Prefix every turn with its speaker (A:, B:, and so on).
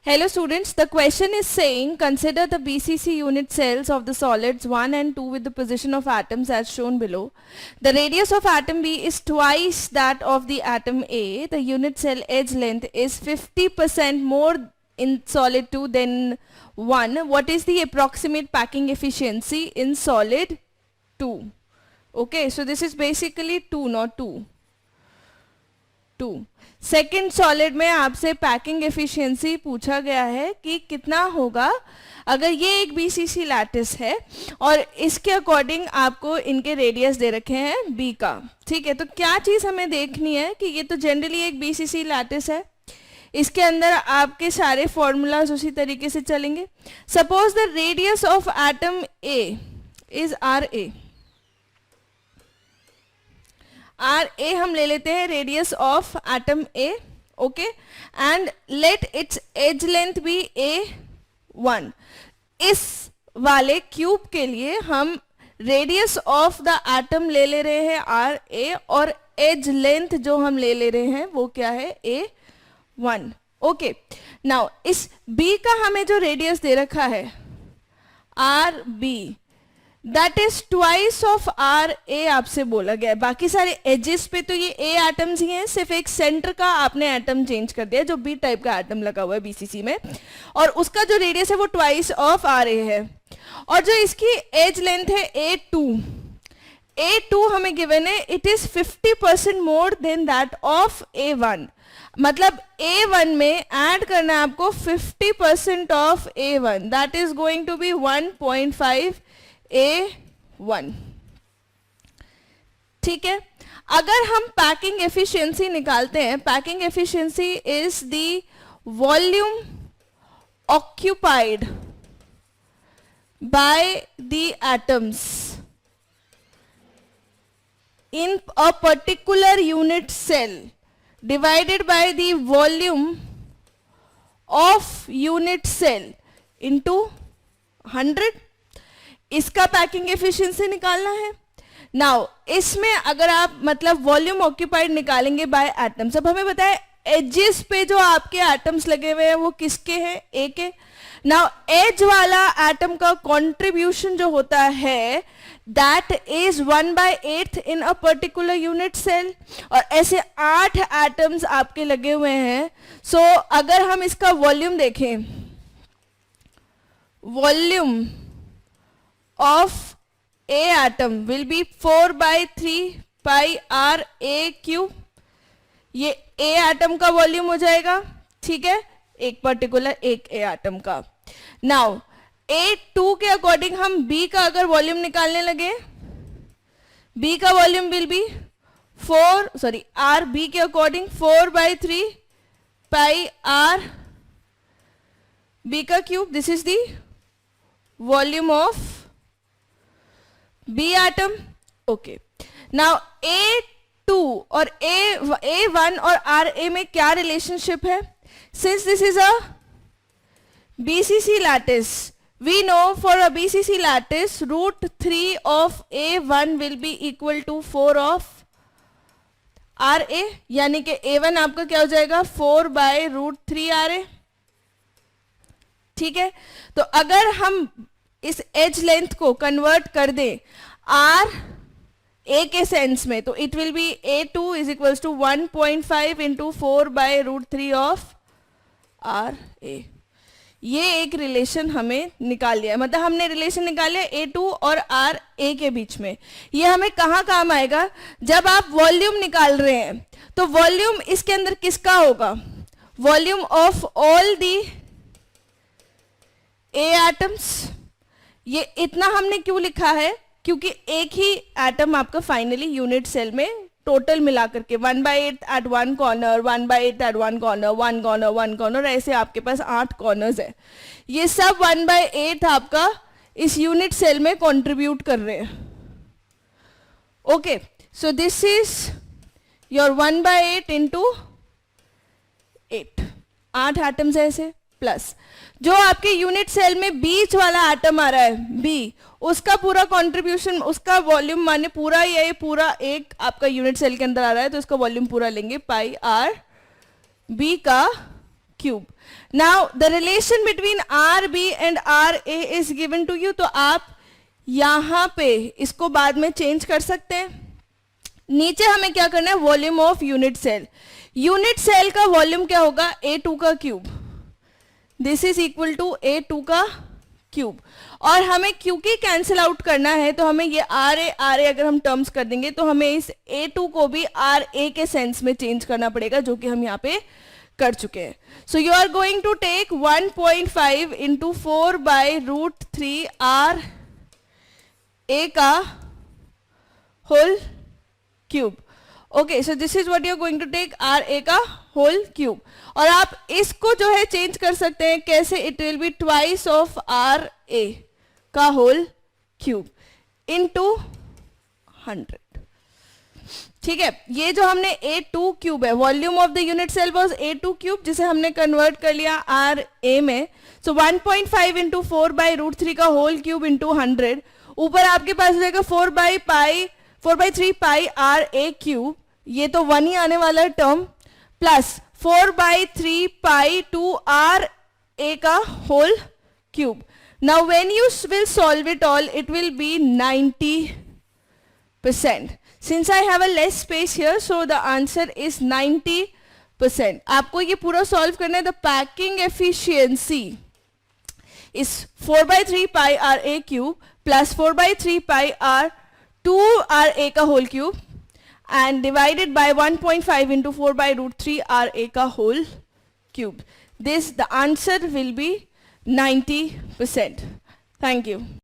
A: Hello students, the question is saying consider the BCC unit cells of the solids 1 and 2 with the position of atoms as shown below. The radius of atom B is twice that of the atom A. The unit cell edge length is 50% more in solid 2 than 1. What is the approximate packing efficiency in solid 2? Okay, so this is basically 2, not 2. 2. Second solid में आपसे packing efficiency पूछा गया है कि कितना होगा अगर ये एक बीसीसी लैटिस है और इसके अकॉर्डिंग आपको इनके रेडियस दे रखे हैं बी का. ठीक है, तो क्या चीज़ हमें देखनी है कि ये तो जनरली एक बीसीसी लैटिस है, इसके अंदर आपके सारे फॉर्मूलाज उसी तरीके से चलेंगे. Suppose the radius of atom A is r A. R A हम ले लेते हैं radius of atom A. Okay, and let its edge length be A1. इस वाले क्यूब के लिए हम रेडियस ऑफ द एटम ले रहे हैं आर ए और एज लेंथ जो हम ले रहे हैं वो क्या है A1. ओके, नाउ इस B का हमें जो रेडियस दे रखा है r B, that is twice of r A आपसे बोला गया है. बाकी सारे एजेस पे तो ये ए एटम्स ही हैं, सिर्फ एक सेंटर का आपने एटम चेंज कर दिया जो बी टाइप का एटम लगा हुआ है बीसीसी में, और उसका जो रेडियस है वो ट्वाइस ऑफ आर ए है. और जो इसकी एज लेंथ है A2 हमें गिवन है, it is 50% more than that of A1. मतलब A1 में ऐड करना है आपको 50% of A1, that is going to be 1.5 A1. ठीक है, अगर हम पैकिंग एफिशिएंसी निकालते हैं, packing efficiency is the volume occupied by the atoms in a particular unit cell divided by the volume of unit cell into 100. इसका packing efficiency निकालना है. Now इसमें अगर आप मतलब वॉल्यूम ऑक्यूपाइड निकालेंगे बाय एटम्स. अब हमें बताया एजेस पे जो आपके एटम्स लगे हुए हैं वो किसके हैं, ए के. नाउ एज वाला एटम का कंट्रीब्यूशन जो होता है that is 1/8 in a particular unit cell, और ऐसे 8 एटम्स आपके लगे हुए हैं. सो अगर हम इसका वॉल्यूम देखें, volume of A atom will be 4/3 pi r A cube. ये A atom का वॉल्यूम हो जाएगा. ठीक है, एक पर्टिकुलर एक A atom का. नाउ A2 के अकॉर्डिंग हम B का अगर वॉल्यूम निकालने लगे, B का volume will be R B के अकॉर्डिंग 4/3 pi r B का cube. This is the volume of B atom. Okay. Now A2 और A1 और RA में क्या रिलेशनशिप है? Since this is a BCC lattice, we know for a BCC lattice √3 of A1 will be equal to 4 of RA. यानी कि A1 आपका क्या हो जाएगा 4/√3 RA. ठीक है, तो अगर हम इस एज लेंथ को कन्वर्ट कर दें आर ए के सेंस में, तो it will be A2 is equals to 1.5 into 4/√3 of r A. ये एक रिलेशन हमें निकाल लिया, मतलब हमने रिलेशन निकाल लिया A2 और आर ए के बीच में. ये हमें कहाँ काम आएगा, जब आप वॉल्यूम निकाल रहे हैं तो वॉल्यूम इसके अंदर किसका होगा, volume of all the A atoms. ये इतना हमने क्यों लिखा है, क्योंकि एक ही एटम आपका फाइनली यूनिट सेल में टोटल मिला करके 1/8 at 1 corner, 1/8 at 1 corner, 1 corner, 1 corner, ऐसे आपके पास 8 कॉर्नर्स है. ये सब 1/8 आपका इस यूनिट सेल में कंट्रीब्यूट कर रहे हैं. Okay, so this is your 1/8 into 8. 8 atoms है ऐसे, प्लस जो आपके यूनिट सेल में बीच वाला एटम आ रहा है बी, उसका पूरा कंट्रीब्यूशन, उसका वॉल्यूम माने पूरा, ये पूरा एक आपका यूनिट सेल के अंदर आ रहा है तो इसका वॉल्यूम पूरा लेंगे पाई आर बी का cube. Now the relation between RB and RA is given to you. तो आप यहाँ पे इसको बाद में चेंज कर सकते हैं. नीचे हमें क्या करना है, volume of unit cell. Unit cell का वॉल्यूम क्या होगा, A2 का cube. This is equal to A2 का क्यूब. और हमें क्योंकि कैंसिल आउट करना है तो हमें ये RA अगर हम टर्म्स कर देंगे तो हमें इस A2 को भी RA के सेंस में चेंज करना पड़ेगा, जो कि हम यहाँ पे कर चुके हैं. So you are going to take 1.5 into 4 by root 3 RA का whole cube. Okay, so this is what you are going to take, RA का होल क्यूब. और आप इसको जो है चेंज कर सकते हैं कैसे, it will be twice of RA का होल क्यूब इनटू 100. ठीक है, ये जो हमने A2 क्यूब है, volume of the unit cell was A2 cube, जिसे हमने कन्वर्ट कर लिया RA में. सो 1.5 इंटू 4 बाई रूट 3 का होल क्यूब इंटू 100. ऊपर आपके पास रहेगा 4/3 पाई RA क्यूब, ये तो 1 ही आने वाला है टर्म, प्लस 4/3 पाई 2 RA का whole cube. Now when you will solve it all, it will be 90%. Since I have a less space here, so the answer is 90%. आपको ये पूरा solve करना है. The packing efficiency is 4/3 pi RA cube plus 4/3 pi R2 RA का whole cube and divided by 1.5 into 4 by root 3 RA का whole cube. The answer will be 90%. Thank you.